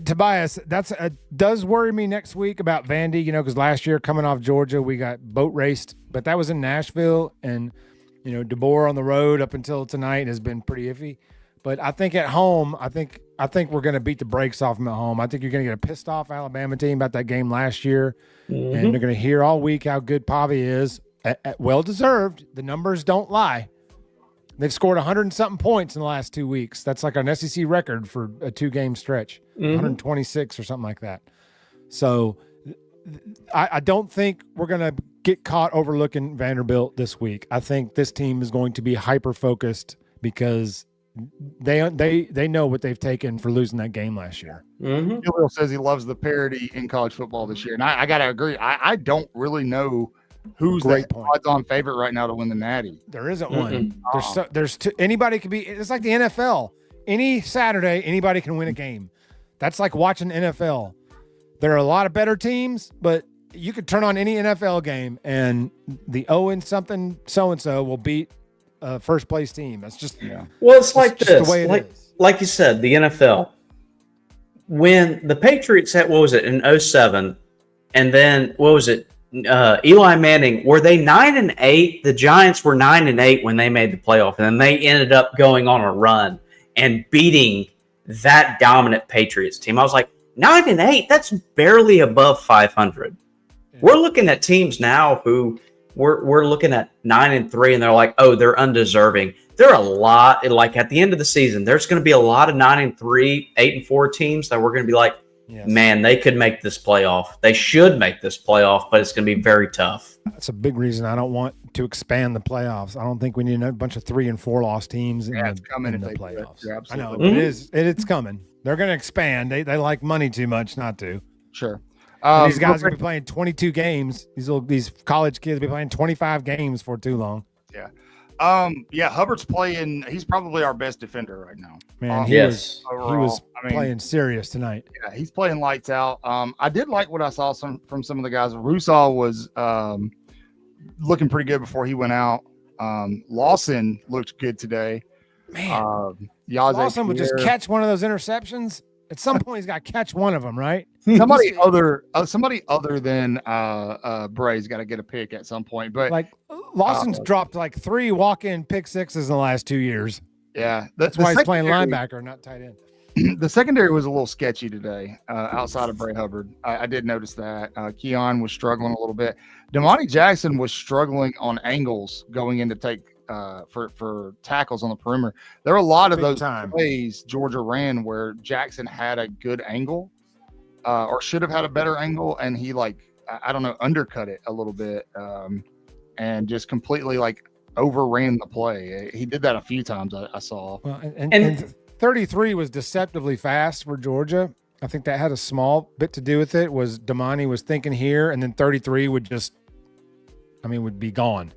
Tobias, that's does worry me next week about Vandy, because last year coming off Georgia, we got boat raced, but that was in Nashville, and DeBoer on the road up until tonight has been pretty iffy. But I think at home, I think we're going to beat the brakes off them at home. I think you're going to get a pissed off Alabama team about that game last year, and they're going to hear all week how good Pavi is. Well deserved. The numbers don't lie. They've scored 100 and something points in the last 2 weeks. That's like an SEC record for a 2-game stretch, 126 or something like that. So I don't think we're going to get caught overlooking Vanderbilt this week. I think this team is going to be hyper-focused because they know what they've taken for losing that game last year. Will says he loves the parity in college football this year. And I got to agree. I don't really know who's Great the point. odds-on favorite right now to win the Natty. There isn't one. There's anybody can be. It's like the NFL. Any Saturday, anybody can win a game. That's like watching NFL. There are a lot of better teams, but you could turn on any NFL game and the 0-something so-and-so will beat a first place team. That's just Well, it's like just this. the way it is. Like you said, the NFL. When the Patriots had, what was it, in 07, and then, what was it, Eli Manning, were they 9-8? The Giants were 9-8 when they made the playoff, and then they ended up going on a run and beating that dominant Patriots team. I was like, 9-8? That's barely above 500. We're looking at teams now who we're looking at 9-3, and they're like, oh, they're undeserving. There are a lot, like at the end of the season, there's going to be a lot of 9-3, 8-4 teams that we're going to be like, man, they could make this playoff. They should make this playoff, but it's going to be very tough. That's a big reason I don't want to expand the playoffs. I don't think we need a bunch of 3 and 4 loss teams It's coming in if the they do it. playoffs. You're I know, absolutely but it's coming. They're going to expand. They like money too much not to. Sure. These guys are going to be playing 22 games. These college kids will be playing 25 games for too long. Hubbard's playing. He's probably our best defender right now. Man, Yes. he was I mean, playing serious tonight. Yeah, he's playing lights out. I did like what I saw from some of the guys. Rusal was looking pretty good before he went out. Lawson looked good today. Man, Yaze Lawson would just Pierre. catch one of those interceptions. At some point, he's got to catch one of them, right? somebody other than Bray's got to get a pick at some point. But Like Lawson's dropped like 3 walk-in pick sixes in the last 2 years. yeah, That's why he's playing linebacker, not tight end. The secondary was a little sketchy today outside of Bray Hubbard. I did notice that. Keon was struggling a little bit. Damani Jackson was struggling on angles going in to take for tackles on the perimeter. There were a lot of Big those time. plays Georgia ran where Jackson had a good angle or should have had a better angle, and he I don't know, undercut it a little bit and just completely overran the play. He did that a few times I saw. Well, and 33 was deceptively fast for Georgia. I think that had a small bit to do with it. Was Damani was thinking here, and then 33 would be gone.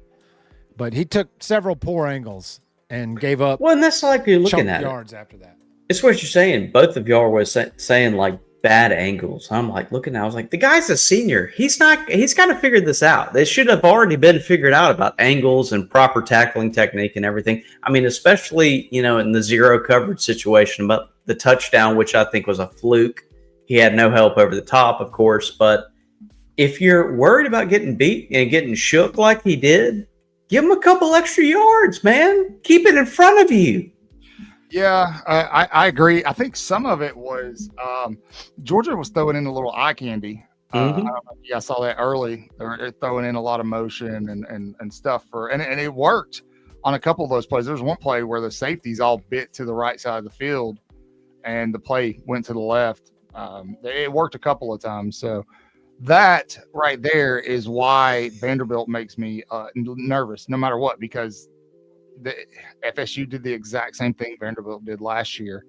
But he took several poor angles and gave up Well, and that's like you're looking chunk at it. yards after that. It's what you're saying. Both of y'all were saying like bad angles. I'm like looking at, I was like, the guy's a senior. He's got to figure this out. They should have already been figured out about angles and proper tackling technique and everything. I mean, especially, in the zero coverage situation, but the touchdown, which I think was a fluke. He had no help over the top, of course. But if you're worried about getting beat and getting shook like he did, give him a couple extra yards, man. Keep it in front of you. Yeah, I agree. I think some of it was Georgia was throwing in a little eye candy. I don't know if you guys saw that early. They're throwing in a lot of motion and stuff and it worked on a couple of those plays. There was one play where the safeties all bit to the right side of the field and the play went to the left. It worked a couple of times. So that right there is why Vanderbilt makes me nervous no matter what, because the FSU did the exact same thing Vanderbilt did last year,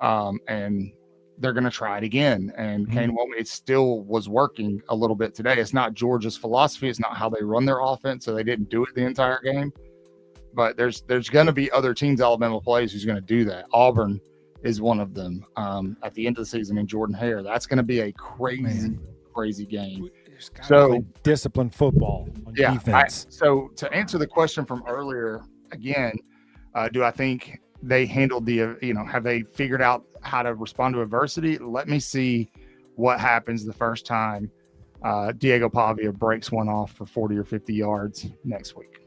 and they're going to try it again. And Kane Womack, it still was working a little bit today. It's not Georgia's philosophy. It's not how they run their offense, so they didn't do it the entire game. But there's going to be other teams Alabama plays who's going to do that. Auburn is one of them. At the end of the season in Jordan Hare, that's going to be a crazy game. So disciplined football on defense. So to answer the question from earlier, again, do I think they handled have they figured out how to respond to adversity? Let me see what happens the first time Diego Pavia breaks one off for 40 or 50 yards next week.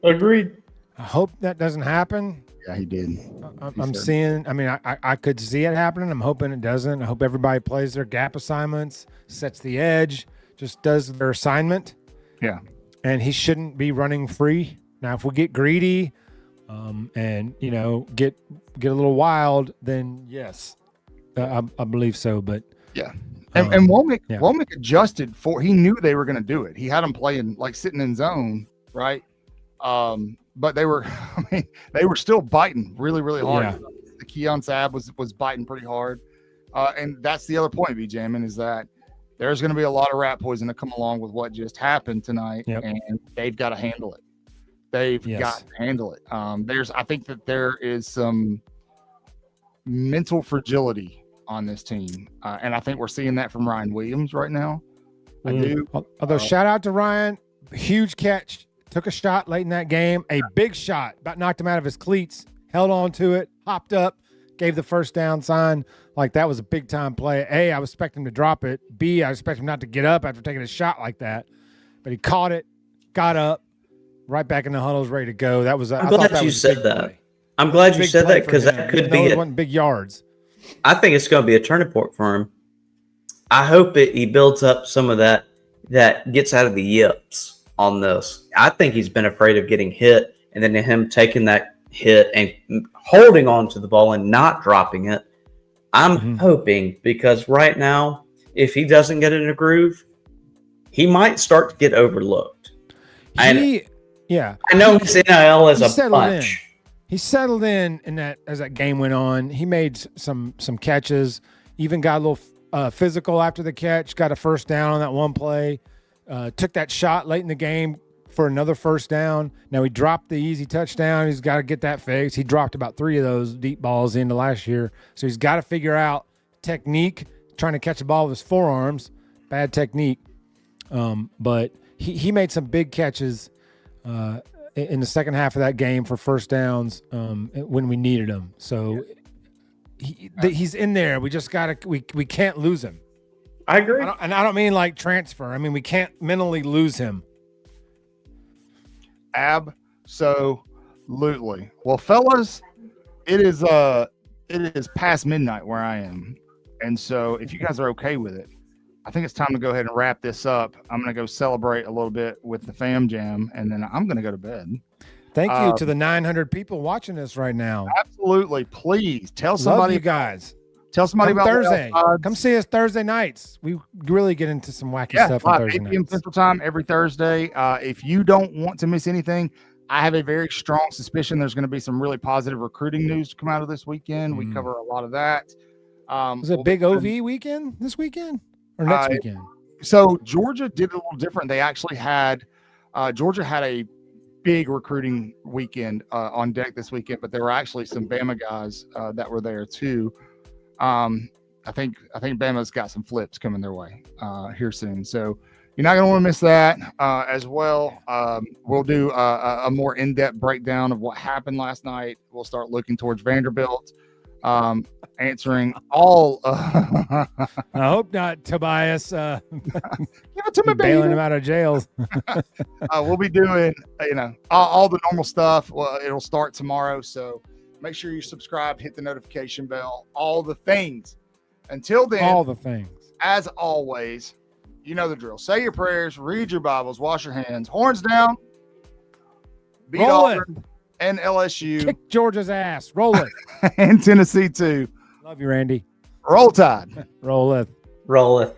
Agreed. I hope that doesn't happen. Yeah, he did. I'm seeing, I could see it happening. I'm hoping it doesn't. I hope everybody plays their gap assignments, sets the edge, just does their assignment. Yeah. And he shouldn't be running free. Now, if we get greedy and, get a little wild, then yes, I believe so. But yeah. And Womack adjusted he knew they were going to do it. He had them playing like sitting in zone, right? But they were still biting really, really hard. Yeah. The Keon Sabb was biting pretty hard. And that's the other point, B-Jamin, is that there's going to be a lot of rat poison to come along with what just happened tonight, and they've got to handle it. They've got to handle it. I think that there is some mental fragility on this team. And I think we're seeing that from Ryan Williams right now. I do. Although shout out to Ryan, huge catch. Took a shot late in that game, a big shot, about knocked him out of his cleats, held on to it, hopped up, gave the first down sign. Like, that was a big-time play. A, I was expecting him to drop it. B, I expect him not to get up after taking a shot like that. But he caught it, got up, right back in the huddle, was ready to go. That was. I'm glad you said that. I'm glad you said that because that could be big yards. I think it's going to be a turning point for him. I hope he builds up some of that gets out of the yips on this. I think he's been afraid of getting hit, and then him taking that hit and holding on to the ball and not dropping it. I'm hoping, because right now, if he doesn't get in a groove, he might start to get overlooked. I know his NIL is a bunch. He settled in that as that game went on. He made some catches, even got a little physical after the catch, got a first down on that one play. Took that shot late in the game for another first down. Now he dropped the easy touchdown. He's got to get that fixed. He dropped about 3 of those deep balls into last year. So he's got to figure out technique, trying to catch a ball with his forearms. Bad technique. But he made some big catches in the second half of that game for first downs when we needed him. So he's in there. We just got to – we can't lose him. I agree. I don't mean like transfer. I mean, we can't mentally lose him. Absolutely. Well, fellas, it is past midnight where I am. And so if you guys are okay with it, I think it's time to go ahead and wrap this up. I'm going to go celebrate a little bit with the fam jam, and then I'm going to go to bed. Thank you to the 900 people watching us right now. Absolutely. Please tell somebody. Love you guys. Tell somebody about Thursday. Come see us Thursday nights. We really get into some wacky stuff on Thursday 8 p.m. Central Time every Thursday. If you don't want to miss anything, I have a very strong suspicion there's going to be some really positive recruiting news to come out of this weekend. We cover a lot of that. Was it a big OV weekend this weekend or next weekend? So Georgia did it a little different. They actually had Georgia had a big recruiting weekend on deck this weekend, but there were actually some Bama guys that were there too. I think Bama's got some flips coming their way here soon. So you're not going to want to miss that as well. We'll do a more in-depth breakdown of what happened last night. We'll start looking towards Vanderbilt, answering all. I hope not, Tobias. Give it to me, bailing him out of jails. We'll be doing, all the normal stuff. Well, it'll start tomorrow. So make sure you subscribe, hit the notification bell, all the things. Until then, all the things. As always, you know the drill. Say your prayers, read your Bibles, wash your hands, horns down, beat Auburn and LSU. Kick Georgia's ass. Roll it. And Tennessee too. Love you, Randy. Roll Tide. Roll it. Roll it.